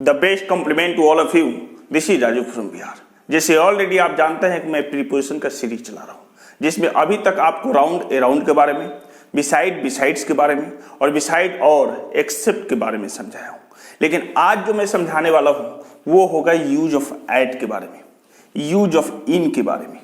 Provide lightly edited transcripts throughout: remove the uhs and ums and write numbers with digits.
The best compliment to all of you, this is Raju from Bihar. जैसे already आप जानते हैं कि मैं प्रीपोजिशन का सीरीज चला रहा हूँ, जिसमें अभी तक आपको राउंड अराउंड के बारे में, बिसाइड्स के बारे में और बिसाइड और एक्सेप्ट के बारे में समझाया हूँ। लेकिन आज जो मैं समझाने वाला हूँ वो होगा यूज ऑफ एट के बारे में, यूज ऑफ इन के बारे में,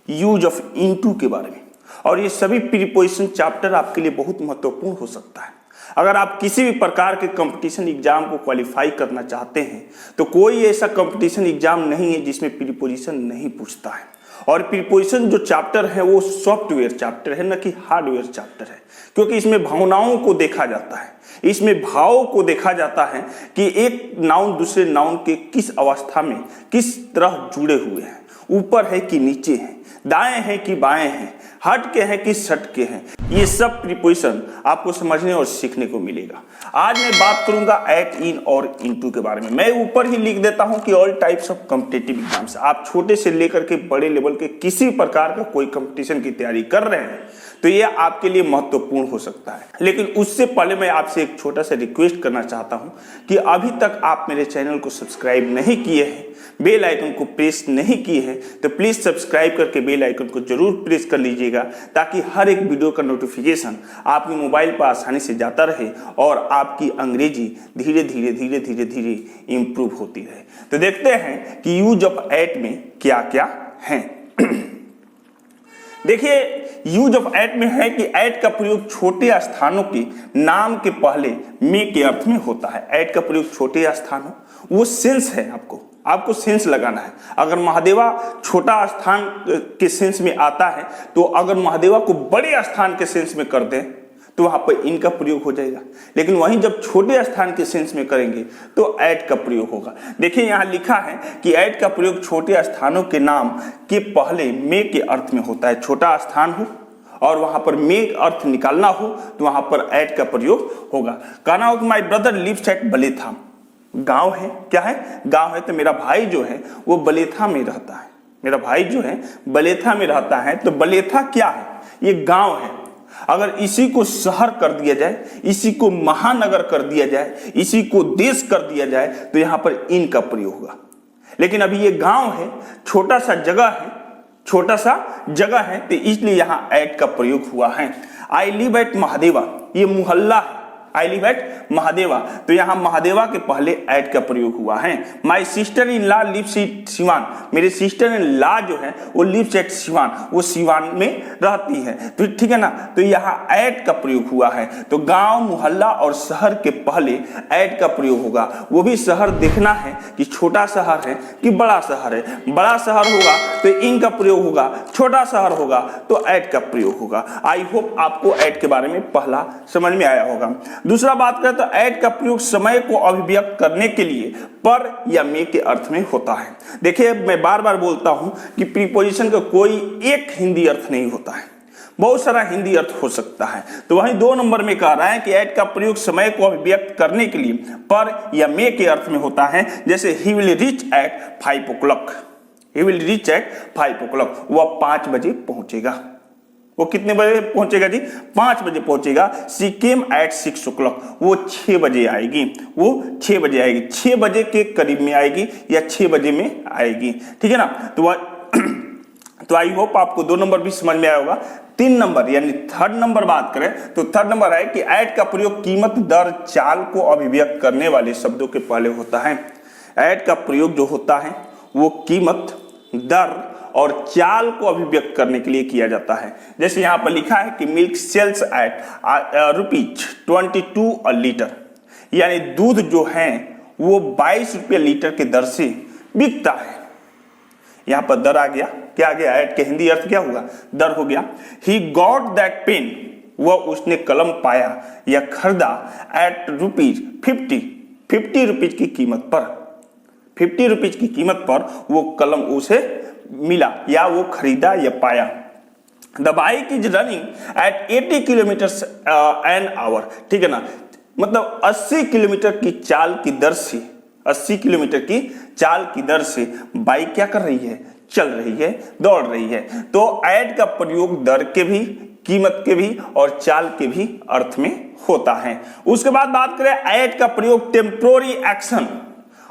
यूज ऑफ इनटू के बारे में। और ये सभी प्रीपोजिशन चैप्टर आपके लिए बहुत महत्वपूर्ण हो सकता है। अगर आप किसी भी प्रकार के कंपटीशन एग्जाम को क्वालिफाई करना चाहते हैं तो कोई ऐसा कंपटीशन एग्जाम नहीं है जिसमें प्रीपोजिशन नहीं पूछता है। और प्रीपोजिशन जो चैप्टर है वो सॉफ्टवेयर चैप्टर है, न कि हार्डवेयर चैप्टर है, क्योंकि इसमें भावनाओं को देखा जाता है, इसमें भाव को देखा जाता है कि एक नाउन दूसरे नाउन के किस अवस्था में किस तरह जुड़े हुए हैं, ऊपर है कि नीचे है, दाएं हैं कि बाएं हैं, हट के हैं कि सट के हैं। ये सब प्रीपोजिशन आपको समझने और सीखने को मिलेगा। आज मैं बात करूंगा एट, इन और इनटू के बारे में। मैं ऊपर ही लिख देता हूं कि all types of competitive exams, आप छोटे से लेकर के बड़े लेवल के किसी प्रकार का कोई कंपटीशन की तैयारी कर रहे हैं तो ये आपके लिए महत्वपूर्ण हो सकता है। लेकिन उससे पहले मैं आपसे एक छोटा सा रिक्वेस्ट करना चाहता हूं कि अभी तक आप मेरे चैनल को सब्सक्राइब नहीं किए हैं, बेल आइकन को प्रेस नहीं किए हैं, तो प्लीज सब्सक्राइब करके बेल आइकन को जरूर प्रेस कर लीजिएगा, ताकि हर एक वीडियो का नोटिफिकेशन आपके मोबाइल पर आसानी से जाता रहे और आपकी अंग्रेजी धीरे धीरे इंप्रूव होती रहे। तो देखते हैं कि यूज ऑफ एट में क्या क्या है। देखिए, यूज ऑफ एट में है कि एट का प्रयोग छोटे स्थानों के नाम के पहले में के अर्थ में होता है। एट का प्रयोग छोटे स्थानों, वो सेंस है, आपको सेंस लगाना है। अगर महादेवा छोटा स्थान के सेंस में आता है तो अगर महादेवा को बड़े स्थान के सेंस में कर दें तो वहां पर इन का प्रयोग हो जाएगा। लेकिन वहीं जब छोटे स्थान के सेंस में करेंगे तो एट का प्रयोग होगा। देखिए यहाँ लिखा है कि एट का प्रयोग छोटे स्थानों के नाम के पहले में के अर्थ में होता है। छोटा स्थान हो और वहां पर में अर्थ निकालना हो तो वहां पर एट का प्रयोग होगा। कहना हो कि माई ब्रदर लिव्स एट बलेथाम, गांव है, क्या है, गांव है, तो मेरा भाई जो है वो बलेथा में रहता है। मेरा भाई जो है बलेथा में रहता है, तो बलेथा क्या है, ये गांव है। अगर इसी को शहर कर दिया जाए, इसी को महानगर कर दिया जाए, इसी को देश कर दिया जाए तो यहां पर इन का प्रयोग होगा। लेकिन अभी ये गांव है, छोटा सा जगह है, तो इसलिए यहां एट का प्रयोग हुआ है। आई लिव एट महादेवा, ये मोहल्ला है, आई लिव एट महादेवा, तो यहाँ महादेवा के पहले एट का प्रयोग हुआ है। My sister in law lives at Siwan, मेरे सिस्टर इन लॉ जो है वो लिव्स एट सिवान, वो सिवान में रहती है, तो ठीक है ना, तो यहाँ एट का प्रयोग हुआ है। तो गांव, मोहल्ला और शहर के पहले एट का प्रयोग होगा। वो भी शहर देखना है कि छोटा शहर है कि बड़ा शहर है। बड़ा शहर होगा तो इन का प्रयोग होगा, छोटा शहर होगा तो एट का प्रयोग होगा। आई होप आपको एट के बारे में पहला समझ में आया होगा। दूसरा बात करें तो एट का प्रयोग समय को अभिव्यक्त करने के लिए पर या में के अर्थ में होता है। देखिए, मैं बार बार बोलता हूं कि प्रीपोजिशन का कोई एक हिंदी अर्थ नहीं होता है, बहुत सारा हिंदी अर्थ हो सकता है। तो वहीं 2 नंबर में कह रहा है कि एट का प्रयोग समय को अभिव्यक्त करने के लिए पर या में के अर्थ में होता है। जैसे he will reach at 5 o'clock, he will reach at 5 o'clock, वह 5 बजे पहुंचेगा। वो कितने बजे पहुंचेगा जी, 5 बजे पहुंचेगा। शी केम एट 6 o'clock, वो 6 बजे आएगी, वो 6 बजे आएगी, 6 बजे के करीब में आएगी या 6 बजे में आएगी, ठीक है ना। तो आई होप आपको 2 नंबर भी समझ में आया होगा। 3 नंबर यानी थर्ड नंबर बात करें तो थर्ड नंबर है कि एट का प्रयोग कीमत, दर, चाल को अभिव्यक्त करने वाले शब्दों के पहले होता है। एट का प्रयोग जो होता है वो कीमत, दर और चाल को अभिव्यक्त करने के लिए किया जाता है। जैसे यहाँ पर लिखा है कि milk sells at ₹22 a litre, यानी दूध जो है वो 22 रुपये लीटर के दर से बिकता है। यहाँ पर दर आ गया, क्या आ गया, एट के हिंदी अर्थ क्या होगा, दर हो गया। ही गॉट दैट पेन, वह उसने कलम पाया या खरीदा एट ₹50 रुपीज की कीमत पर, 50 रुपीज की कीमत पर वो कलम उसे मिला या वो खरीदा या पाया। The bike is running at 80 kilometre an hour, ठीक है ना, मतलब 80 किलोमीटर की चाल की दर से, 80 किलोमीटर की चाल की दर से बाइक क्या कर रही है, चल रही है, दौड़ रही है। तो एट का प्रयोग दर के भी, कीमत के भी और चाल के भी अर्थ में होता है। उसके बाद बात करें एट का प्रयोग टेम्पोररी एक्शन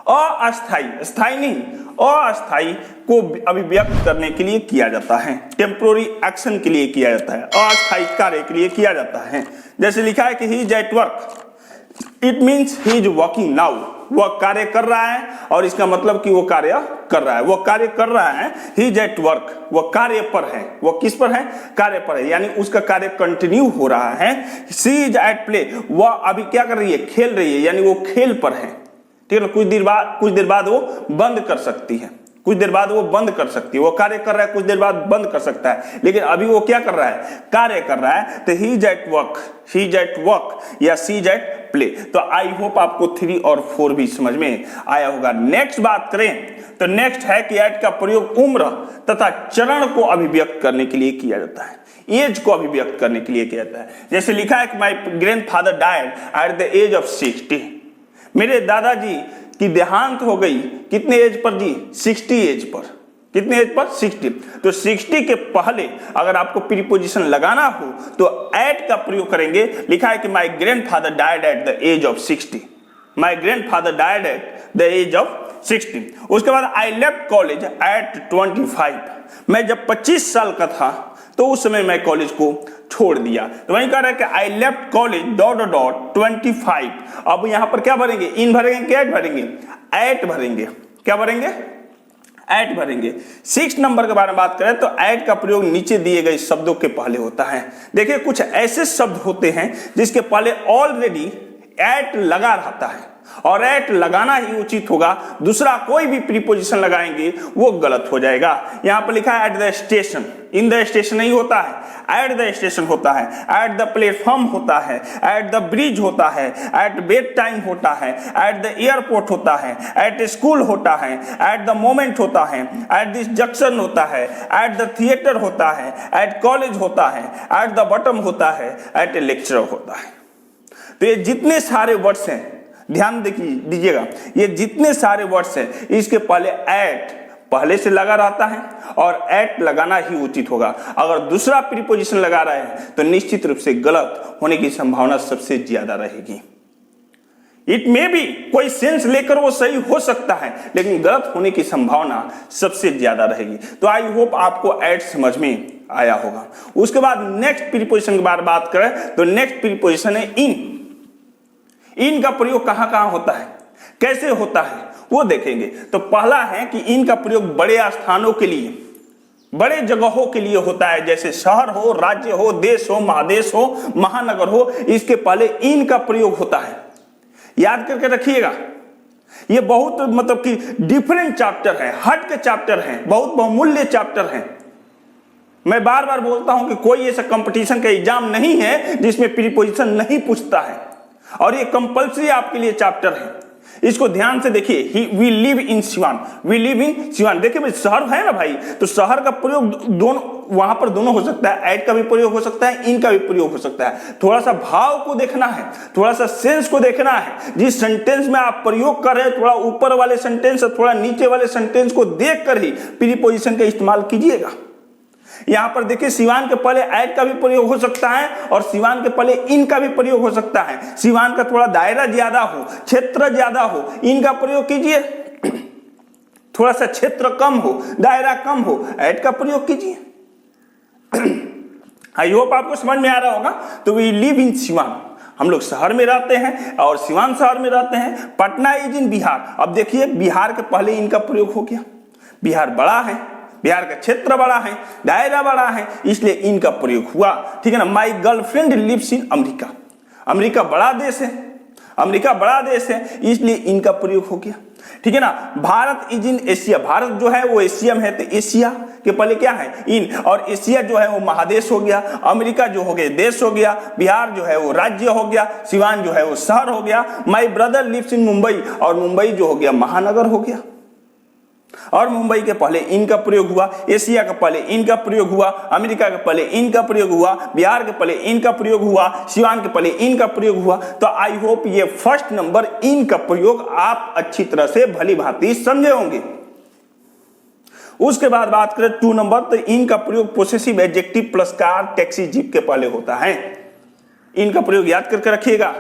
अस्थाई, स्थाई नहीं, अस्थाई को अभिव्यक्त करने के लिए किया जाता है, टेम्पोररी एक्शन के लिए किया जाता है, अस्थाई कार्य के लिए किया जाता है। जैसे लिखा है कि he is at work, it means he is working now, वह कार्य कर रहा है, और इसका मतलब कि वो कार्य कर रहा है, वो कार्य कर रहा है। ही इज एट वर्क, वह कार्य पर है, वह किस पर है? कार्य पर है, यानी उसका कार्य कंटिन्यू हो रहा है। शी इज एट प्ले, वह अभी क्या कर रही है? खेल रही है, यानी वो खेल पर है, ठीक है ना। कुछ देर बाद वो बंद कर सकती है, कुछ देर बाद वो बंद कर सकती है, वो कार्य कर रहा है, कुछ देर बाद बंद कर सकता है, लेकिन अभी वो क्या कर रहा है? कार्य कर रहा है। तो he is at work, he is at work या सी इज एट प्ले। तो आई होप आपको 3 और 4 भी समझ में आया होगा। नेक्स्ट बात करें तो नेक्स्ट है कि एट का प्रयोग उम्र तथा चरण को अभिव्यक्त करने के लिए किया जाता है, एज को अभिव्यक्त करने के लिए किया जाता है। जैसे लिखा है कि my grandfather died at the age of 60, मेरे दादाजी की देहांत हो गई कितने एज पर जी? 60 एज पर। कितने एज पर? 60। तो 60 के पहले अगर आपको प्रीपोजिशन लगाना हो तो एट का प्रयोग करेंगे। लिखा है कि my grandfather died at the age of 60, my grandfather died at the age of 60। उसके बाद आई लेफ्ट कॉलेज एट 25, मैं जब 25 साल का था तो उस समय मैं कॉलेज को छोड़ दिया। तो वहीं कह रहा है कि आई लेफ्ट कॉलेज ... 25। अब यहां पर क्या भरेंगे? इन भरेंगे कि एट भरेंगे? एट भरेंगे। क्या भरेंगे? एट भरेंगे। 6 नंबर के बारे में बात करें तो एट का प्रयोग नीचे दिए गए शब्दों के पहले होता है। देखिए कुछ ऐसे शब्द होते हैं जिसके पहले ऑलरेडी एट लगा रहता है, और एट लगाना ही उचित होगा, दूसरा कोई भी प्रीपोजिशन लगाएंगे वो गलत हो जाएगा। यहां पर लिखा है at the station, in the station नहीं होता है, एट द स्टेशन होता है, एट द प्लेटफॉर्म होता है, एट द ब्रिज होता है, एट बेड टाइम होता है, एट द एयरपोर्ट होता है, एट स्कूल होता है, एट द मोमेंट होता है, एट दिस जंक्शन होता है, एट द थिएटर होता है, एट कॉलेज होता है, एट द बॉटम होता है, एट ए लेक्चरर होता है। तो ये जितने सारे वर्ड्स हैं, ध्यान दीजिएगा, ये जितने सारे वर्ड्स हैं इसके पहले एट पहले से लगा रहता है, और एट लगाना ही उचित होगा। अगर दूसरा प्रीपोजिशन लगा रहे हैं तो निश्चित रूप से गलत होने की संभावना सबसे ज्यादा रहेगी। इट मे बी कोई सेंस लेकर वो सही हो सकता है, लेकिन गलत होने की संभावना सबसे ज्यादा रहेगी। तो आई होप आपको एट समझ में आया होगा। उसके बाद नेक्स्ट प्रीपोजिशन के बारे में बात करें तो नेक्स्ट प्रीपोजिशन है इन। इन का प्रयोग कहां कहां होता है, कैसे होता है वो देखेंगे। तो पहला है कि इन का प्रयोग बड़े स्थानों के लिए, बड़े जगहों के लिए होता है, जैसे शहर हो, राज्य हो, देश हो, महादेश हो, महानगर हो, इसके पहले इन का प्रयोग होता है। याद करके रखिएगा, ये बहुत मतलब कि डिफरेंट चैप्टर है, हट के चैप्टर है, बहुत बहुमूल्य चैप्टर है। मैं बार बार बोलता हूं कि कोई ऐसा कंपटीशन का एग्जाम नहीं है जिसमें प्रीपोजिशन नहीं पूछता है, और ये कंपल्सरी आपके लिए चैप्टर है। इसको ध्यान से देखिए। We live in Siwan, we live in Siwan. देखिए भाई शहर है ना भाई, तो शहर का प्रयोग दोनों, वहां पर दोनों हो सकता है, एट का भी प्रयोग हो सकता है, इन का भी प्रयोग हो सकता है। थोड़ा सा भाव को देखना है, थोड़ा सा सेंस को देखना है। जिस सेंटेंस में आप प्रयोग कर रहे हैं, थोड़ा ऊपर वाले सेंटेंस और थोड़ा नीचे वाले सेंटेंस को देखकर ही प्रीपोजिशन का इस्तेमाल कीजिएगा। यहां पर देखिए सिवान के पहले एट का भी प्रयोग हो सकता है, और सिवान के पहले इन का भी प्रयोग हो सकता है। सिवान का थोड़ा दायरा ज्यादा हो, क्षेत्र ज्यादा हो, इन का प्रयोग कीजिए। थोड़ा सा क्षेत्र कम हो, दायरा कम हो, एट का प्रयोग कीजिए। आई होप आपको समझ में आ रहा होगा। तो वी लिव इन सिवान, हम लोग शहर में रहते हैं और सिवान शहर में रहते हैं। Patna is in Bihar. अब देखिए बिहार के पहले इनका प्रयोग हो गया, बिहार बड़ा है, बिहार का क्षेत्र बड़ा है, दायरा बड़ा है, इसलिए इनका प्रयोग हुआ। ठीक है ना। My girlfriend lives in America, America बड़ा देश है, अमेरिका बड़ा देश है, इसलिए इनका प्रयोग हो गया। ठीक है ना। Bharat is in Asia, Bharat जो है वो एशिया में है, तो एशिया के पहले क्या है? इन, और एशिया जो है वो महादेश हो गया, अमेरिका जो हो गया देश हो गया, बिहार जो है वो राज्य हो गया, सिवान जो है वो शहर हो गया। My brother lives in Mumbai, और मुंबई जो हो गया महानगर हो गया, और मुंबई के पहले इनका प्रयोग हुआ, एशिया के पहले इनका प्रयोग हुआ, अमेरिका के पहले इनका प्रयोग हुआ, बिहार के पहले इनका प्रयोग हुआ, सिवान के पहले इनका प्रयोग हुआ। तो आई होप ये फर्स्ट नंबर इन का प्रयोग आप अच्छी तरह से भली भांति समझे होंगे। उसके बाद बात करें 2 नंबर, तो इनका प्रयोग possessive adjective plus car, taxi, jeep के पहले होता है। इनका प्रयोग याद करके रखिएगा।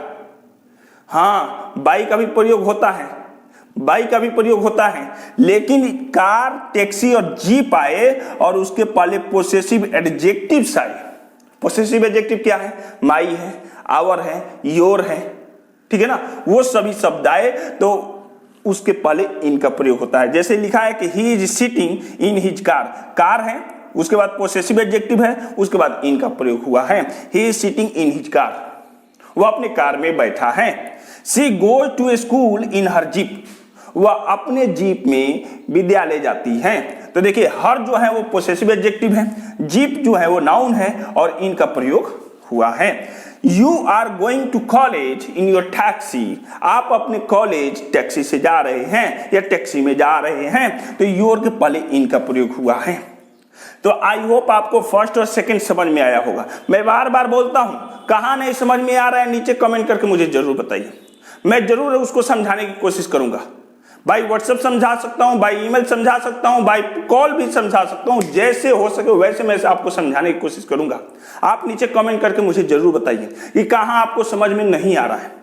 हाँ, बाई का भी प्रयोग होता है, बाइक का भी प्रयोग होता है, लेकिन कार, टैक्सी और जीप आए और उसके पहले पोसेसिव एडजेक्टिव्स आए। पोसेसिव एडजेक्टिव क्या है? माई है, आवर है, योर है, ठीक है ना, वो सभी शब्द आए तो उसके पहले इनका प्रयोग होता है। जैसे लिखा है कि ही is sitting in his car, car है, उसके बाद पोसेसिव एडजेक्टिव है, उसके बाद इनका प्रयोग हुआ है। He is sitting in his car, वह अपने कार में बैठा है। She goes to school in her jeep, वह अपने जीप में विद्यालय जाती है। तो देखिए हर जो है वो पोसेसिव एडजेक्टिव है, जीप जो है वो नाउन है और इनका प्रयोग हुआ है। You are going to college in your taxi, आप अपने कॉलेज टैक्सी से जा रहे हैं या टैक्सी में जा रहे हैं, तो योर के पहले इनका प्रयोग हुआ है। तो आई होप आपको फर्स्ट और सेकंड समझ में आया होगा। मैं बार बार बोलता हूं, कहां नहीं समझ में आ रहा है नीचे कमेंट करके मुझे जरूर बताइए, मैं जरूर उसको समझाने की कोशिश करूंगा। बाई व्हाट्सएप समझा सकता हूं, बाई ईमेल समझा सकता हूं, बाई कॉल भी समझा सकता हूं, जैसे हो सके वैसे मैं आपको समझाने की कोशिश करूंगा। आप नीचे कमेंट करके मुझे जरूर बताइए कि कहां आपको समझ में नहीं आ रहा है।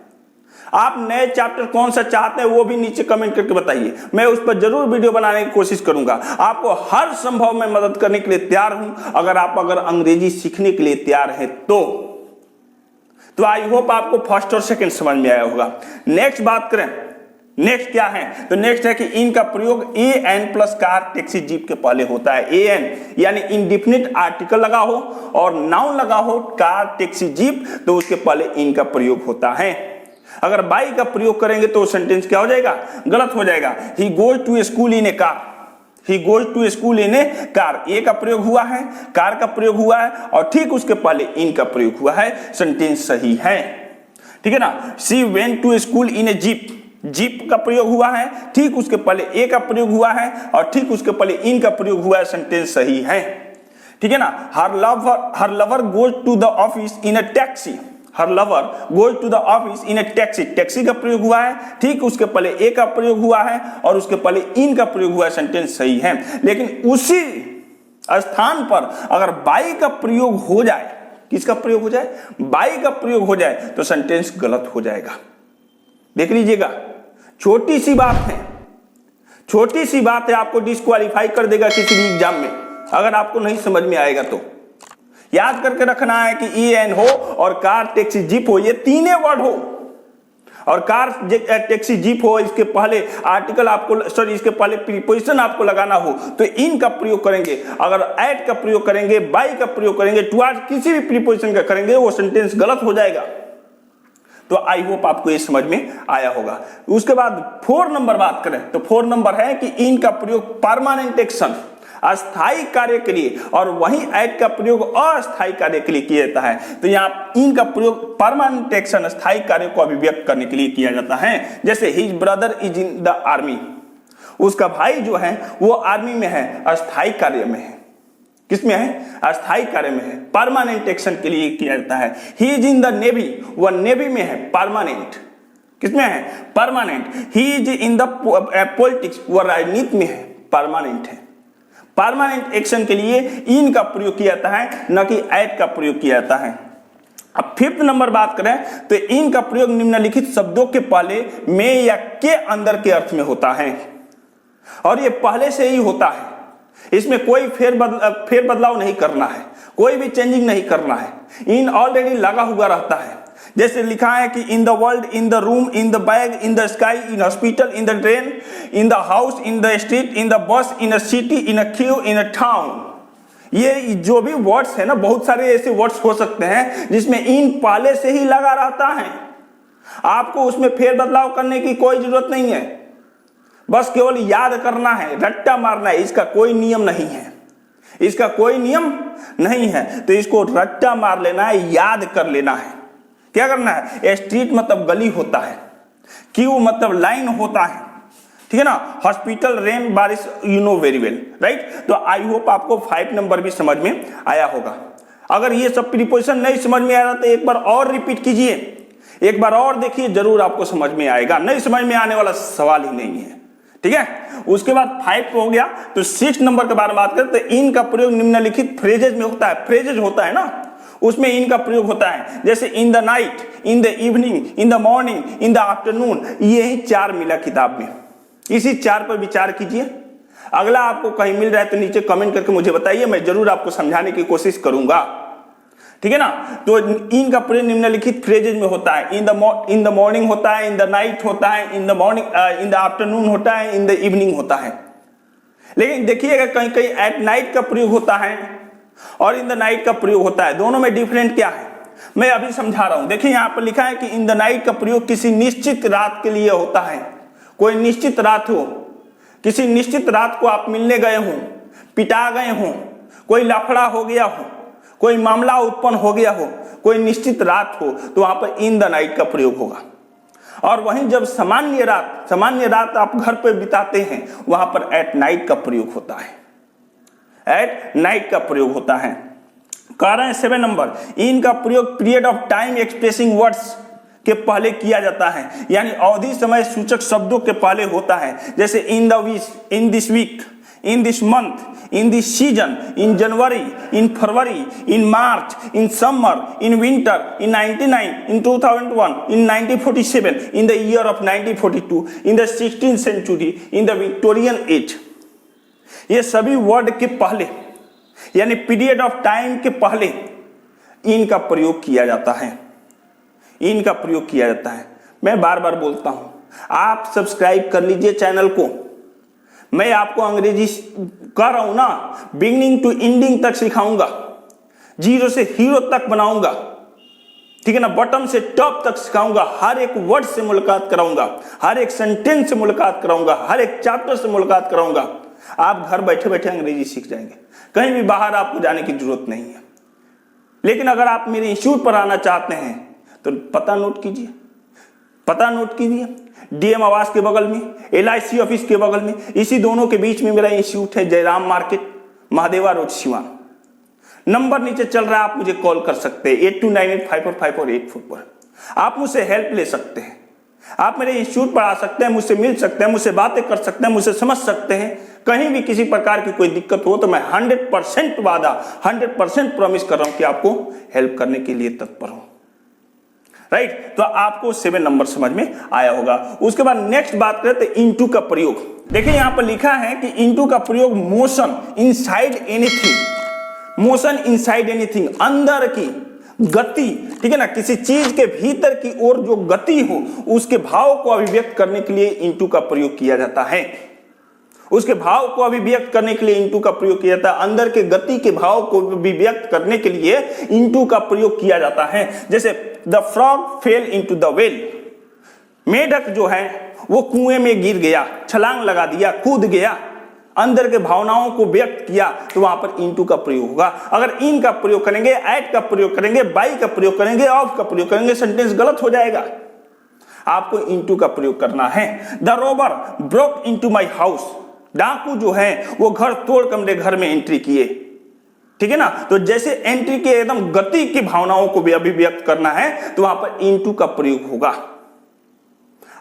आप नए चैप्टर कौन सा चाहते हैं वो भी नीचे कमेंट करके बताइए, मैं उस पर जरूर वीडियो बनाने की कोशिश करूंगा। आपको हर संभव में मदद करने के लिए तैयार हूं, अगर अंग्रेजी सीखने के लिए तैयार हैं तो आई होप आपको फर्स्ट और सेकंड समझ में आया होगा। नेक्स्ट बात करें, नेक्स्ट क्या है? तो नेक्स्ट है कि इनका प्रयोग A N plus car, taxi, jeep के पहले होता है। ए एन यानी इंडिफिनिट आर्टिकल लगा हो और नाउन लगा हो, कार, टैक्सी, जीप, तो उसके पहले इनका प्रयोग होता है। अगर बाई का प्रयोग करेंगे तो सेंटेंस क्या हो जाएगा? गलत हो जाएगा। He goes to school in a car, he goes to school in a car, a का प्रयोग हुआ है, कार का प्रयोग हुआ है और ठीक उसके पहले इनका प्रयोग हुआ है, सेंटेंस सही है, ठीक है ना। She went to school in a jeep, jeep का प्रयोग हुआ है, ठीक उसके पहले ए का प्रयोग हुआ है और ठीक उसके पहले इन का प्रयोग हुआ है, सेंटेंस सही है, ठीक है ना। Her lover goes to the office in a taxi, her lover goes to the office in a taxi, taxi का प्रयोग हुआ है, ठीक उसके पहले ए का प्रयोग हुआ है और उसके पहले इन का प्रयोग हुआ है, सेंटेंस सही है। लेकिन उसी स्थान पर अगर बाई का प्रयोग हो जाए, किसका प्रयोग हो जाए? बाई का प्रयोग हो जाए तो सेंटेंस गलत हो जाएगा। देख लीजिएगा, छोटी सी बात है, छोटी सी बात है, आपको डिस्क्वालीफाई कर देगा किसी भी एग्जाम में अगर आपको नहीं समझ में आएगा तो। याद करके रखना है कि ई एन हो और कार, टैक्सी, जीप हो, ये तीनों वर्ड हो और कार, टैक्सी, जीप हो, इसके पहले आर्टिकल आपको इसके पहले प्रीपोजिशन आपको लगाना हो तो इन का प्रयोग करेंगे। अगर एट का प्रयोग करेंगे, बाई का प्रयोग करेंगे, टुवर्ड्स किसी भी प्रीपोजिशन का करेंगे, वो सेंटेंस गलत हो जाएगा। तो आई होप आपको ये समझ में आया होगा। उसके बाद 4 नंबर बात करें तो 4 नंबर है कि इन का प्रयोग परमानेंट एक्शन, अस्थायी कार्य के लिए, और वहीं एट का प्रयोग अस्थायी कार्य के लिए किया जाता है। तो यहाँ इन का प्रयोग परमानेंट एक्शन, अस्थायी कार्य को अभिव्यक्त करने के लिए किया जाता है। जैसे his brother is in the army, उसका भाई जो है वो आर्मी में है, अस्थायी कार्य में है। किसमें है? अस्थायी कार्य में है, परमानेंट एक्शन के लिए किया जाता है। He is in the navy, वह नेवी में है, परमानेंट। किसमें है? Permanent. He is in the politics, वह राजनीति में है, परमानेंट है। परमानेंट एक्शन के लिए इन का प्रयोग किया जाता है, न कि एट का प्रयोग किया जाता है। अब 5th नंबर बात करें तो इन का प्रयोग निम्नलिखित शब्दों के पहले में या के अंदर के अर्थ में होता है और ये पहले से ही होता है, इसमें कोई फेर बदलाव नहीं करना है, कोई भी चेंजिंग नहीं करना है, इन ऑलरेडी लगा हुआ रहता है। जैसे लिखा है कि in the world, in the room, in the bag, in the sky, in hospital, in the train, in the house, in the street, in the bus, in a city, in a Q, in a town. ये जो भी words है ना, बहुत सारे ऐसे words हो सकते हैं जिसमें इन पहले से ही लगा रहता है, आपको उसमें फेर बदलाव करने की कोई जरूरत नहीं है, बस केवल याद करना है, रट्टा मारना है। इसका कोई नियम नहीं है, इसका कोई नियम नहीं है, तो इसको रट्टा मार लेना है, याद कर लेना है। क्या करना है? स्ट्रीट मतलब गली होता है, क्यू मतलब लाइन होता है, ठीक है ना, हॉस्पिटल, रेन, बारिश, you know very well, right. तो आई होप आपको 5 नंबर भी समझ में आया होगा। अगर ये सब प्रीपोजिशन नहीं समझ में आ रहा तो एक बार और रिपीट कीजिए, एक बार और देखिए, जरूर आपको समझ में आएगा। नहीं समझ में आने वाला सवाल ही नहीं है, ठीक है। उसके बाद 5 हो गया, तो 6 नंबर के बारे में बात करें तो इन का प्रयोग निम्नलिखित फ्रेजेज में होता है। फ्रेजेज होता है ना, उसमें इनका प्रयोग होता है। जैसे in the night, in the evening, in the morning, in the afternoon, यही 4 मिला किताब में। इसी 4 पर विचार कीजिए। अगला आपको कहीं मिल रहा है तो नीचे कमेंट करके मुझे बताइए, मैं जरूर आपको समझाने की कोशिश करूंगा, ठीक है ना। तो इन का प्रयोग निम्नलिखित फ्रेजेज में होता है। इन द मॉर्निंग होता है, इन द नाइट होता है, in the morning, in the afternoon होता है, इन द इवनिंग होता है। लेकिन देखिएगा कहीं कहीं एट नाइट का प्रयोग होता है और इन द नाइट का प्रयोग होता है। दोनों में डिफरेंट क्या है मैं अभी समझा रहा हूं। देखिए यहां पर लिखा है कि इन द नाइट का प्रयोग किसी निश्चित रात के लिए होता है। कोई निश्चित रात हो, किसी निश्चित रात को आप मिलने गए हो, पिटा गए हो, कोई लफड़ा हो गया हो, कोई मामला उत्पन्न हो गया हो, कोई निश्चित रात हो, तो वहां पर इन द नाइट का प्रयोग होगा। और वहीं जब सामान्य रात आप घर पर बिताते हैं, वहां पर एट नाइट का प्रयोग होता है, एट नाइट का प्रयोग होता है। कारण 7 नंबर, इन का प्रयोग period of time expressing words के पहले किया जाता है, यानी अवधि समय सूचक शब्दों के पहले होता है। जैसे in the week, in this week, in this month, in this season, in January, in February, in March, in summer, in winter, in 99, in 2001, in 1947, in the year of 1942, in the 16th century, in the Victorian age। ये सभी word के पहले यानी period of time के पहले इनका प्रयोग किया जाता है, इनका प्रयोग किया जाता है। मैं बार बार बोलता हूं, आप सब्सक्राइब कर लीजिए चैनल को। मैं आपको अंग्रेजी कर रहा हूं ना, बिगिनिंग टू एंडिंग तक सिखाऊंगा, जीरो से हीरो तक बनाऊंगा, ठीक है ना, बॉटम से टॉप तक सिखाऊंगा। हर एक वर्ड से मुलाकात कराऊंगा, हर एक सेंटेंस से मुलाकात कराऊंगा, हर एक चैप्टर से मुलाकात कराऊंगा। आप घर बैठे बैठे अंग्रेजी सीख जाएंगे, कहीं भी बाहर आपको जाने की जरूरत नहीं है। लेकिन अगर आप मेरे इंस्टीट्यूट पर आना चाहते हैं तो पता नोट कीजिए, पता नोट कीजिए, डीएम आवास के बगल में, LIC ऑफिस के बगल में, इसी दोनों के बीच में मेरा इंस्टीट्यूट है, Jairam market, Mahadeva road, Siwan. Number नीचे चल रहा है, आप मुझे कॉल कर सकते हैं 8298545484 पर। आप मुझसे हेल्प ले सकते हैं, आप मेरे इंस्टीट्यूट पर आ सकते हैं, मुझसे मिल सकते हैं, मुझसे बातें कर सकते हैं, मुझसे समझ सकते हैं। कहीं भी किसी प्रकार की कोई दिक्कत हो तो मैं 100% वादा, 100% प्रॉमिस कर रहा हूं कि आपको हेल्प करने के लिए तत्पर हूं, राइट। तो आपको 7 नंबर समझ में आया होगा। उसके बाद नेक्स्ट बात करें तो इनटू का प्रयोग। देखिए यहां पर लिखा है कि इनटू का प्रयोग motion inside anything, motion inside anything, अंदर की गति, ठीक है ना, किसी चीज के भीतर की ओर जो गति हो उसके भाव को अभिव्यक्त करने के लिए इनटू का प्रयोग किया जाता है। उसके भाव को अभिव्यक्त करने के लिए इनटू का प्रयोग किया जाता है। अंदर के गति के भाव को अभिव्यक्त करने के लिए इनटू का प्रयोग किया जाता है। जैसे the frog fail into the well, मेढक जो है वो कुएं में गिर गया, छलांग लगा दिया, कूद गया, अंदर के भावनाओं को व्यक्त किया, तो वहां पर इनटू का प्रयोग होगा। अगर इन का प्रयोग करेंगे, एट का प्रयोग करेंगे, बाई का प्रयोग करेंगे, ऑफ का प्रयोग करेंगे, सेंटेंस गलत हो जाएगा। आपको इनटू का प्रयोग करना है। The Rober broke into my house, डाकू जो है वो घर तोड़ कर मेरे घर में एंट्री किए, ठीक है ना। तो जैसे एंट्री के एकदम गति की भावनाओं को भी अभिव्यक्त करना है तो वहां पर इनटू का प्रयोग होगा।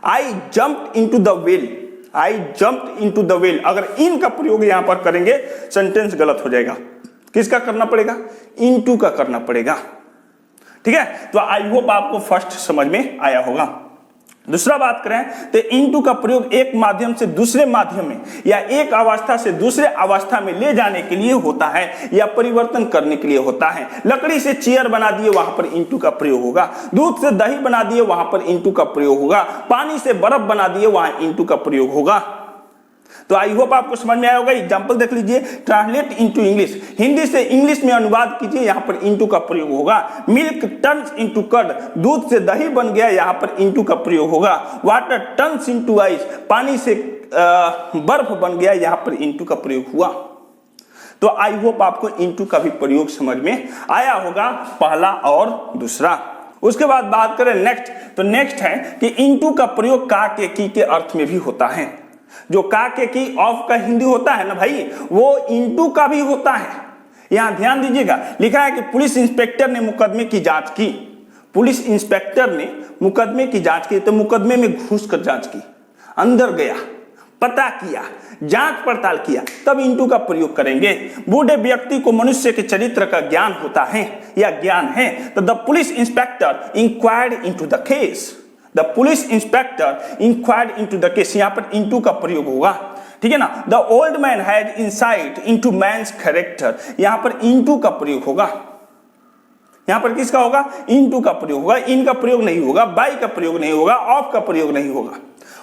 I jumped into the well, I jumped into the well, अगर इन का प्रयोग यहां पर करेंगे सेंटेंस गलत हो जाएगा। किसका करना पड़ेगा? इनटू का करना पड़ेगा, ठीक है। तो आई होप आपको फर्स्ट समझ में आया होगा। दूसरा बात करें तो इनटू का प्रयोग एक माध्यम से दूसरे माध्यम में या एक अवस्था से दूसरे अवस्था में ले जाने के लिए होता है या परिवर्तन करने के लिए होता है। लकड़ी से चेयर बना दिए, वहां पर इनटू का प्रयोग होगा। दूध से दही बना दिए, वहां पर इनटू का प्रयोग होगा। पानी से बर्फ बना दिए, वहां इनटू का प्रयोग होगा। तो आई होप आपको समझ में आया होगा। एग्जाम्पल देख लीजिए, ट्रांसलेट इनटू इंग्लिश, हिंदी से इंग्लिश में अनुवाद कीजिए, यहां पर इनटू का प्रयोग होगा। मिल्क टर्न्स इनटू कर्ड, दूध से दही बन गया, यहां पर इनटू का प्रयोग होगा। वाटर टर्न्स इनटू आइस, पानी से बर्फ बन गया, यहां पर इनटू का प्रयोग हुआ। तो आई होप आपको इनटू का भी प्रयोग समझ में आया होगा, पहला और दूसरा। उसके बाद बात करें नेक्स्ट, तो नेक्स्ट है कि इनटू का प्रयोग का के की के अर्थ में भी होता है। जो का के की ऑफ का हिंदी होता है ना भाई, वो इनटू का भी होता है। यहां ध्यान दीजिएगा, लिखा है कि पुलिस इंस्पेक्टर ने मुकदमे की जांच की, पुलिस इंस्पेक्टर ने मुकदमे की जांच की, तो मुकदमे में घुस कर जांच की, अंदर गया, पता किया, जांच पड़ताल किया, तब इनटू का प्रयोग करेंगे। बूढ़े व्यक्ति को मनुष्य के चरित्र का ज्ञान होता है या ज्ञान है, तो the police inspector inquired into the case, the police inspector inquired into the case, यहां पर इनटू का प्रयोग होगा, ठीक है ना। The old man had insight into man's character, यहां पर इनटू का प्रयोग होगा। यहां पर किसका होगा? इनटू का प्रयोग होगा, इन का प्रयोग नहीं होगा, बाय का प्रयोग नहीं होगा, ऑफ का प्रयोग नहीं होगा।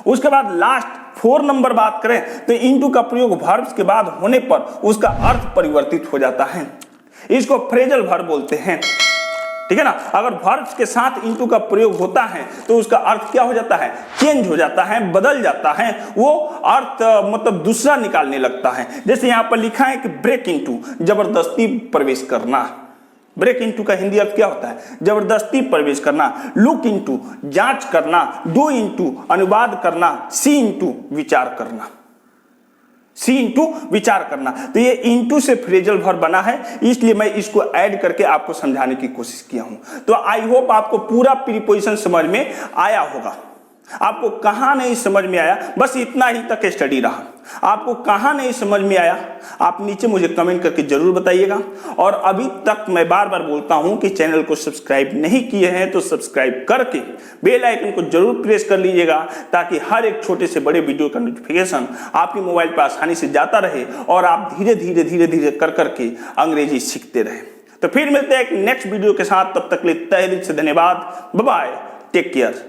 उसके बाद लास्ट 4 नंबर बात करें तो इनटू का प्रयोग वर्ब्स के बाद होने पर उसका अर्थ परिवर्तित हो जाता है, इसको फ्रेजल वर्ब बोलते हैं, ठीक है ना। अगर वर्ब्स के साथ इनटू का प्रयोग होता है तो उसका अर्थ क्या हो जाता है? चेंज हो जाता है, बदल जाता है, वो अर्थ मतलब दूसरा निकालने लगता है। जैसे यहां पर लिखा है कि ब्रेक इनटू, जबरदस्ती प्रवेश करना। ब्रेक इनटू का हिंदी अर्थ क्या होता है? जबरदस्ती प्रवेश करना। लुक इनटू जांच करना, डू इनटू अनुवाद करना, सी इनटू विचार करना, सी इंटू विचार करना। तो ये इंटू से फ्रेजल वर्ब बना है, इसलिए मैं इसको ऐड करके आपको समझाने की कोशिश किया हूं। तो आई होप आपको पूरा प्रीपोजिशन समझ में आया होगा। आपको कहां नहीं समझ में आया, बस इतना ही तक स्टडी रहा। आपको कहां नहीं समझ में आया आप नीचे मुझे कमेंट करके जरूर बताइएगा। और अभी तक मैं बार बार बोलता हूं कि चैनल को सब्सक्राइब नहीं किए हैं तो सब्सक्राइब करके बेल आइकन को जरूर प्रेस कर लीजिएगा, ताकि हर एक छोटे से बड़े वीडियो का नोटिफिकेशन आपके मोबाइल पर आसानी से जाता रहे और आप धीरे धीरे कर करके अंग्रेजी सीखते रहे। तो फिर मिलते हैं एक नेक्स्ट वीडियो के साथ, तब तक के लिए तहे दिल से धन्यवाद। Bye bye, take care.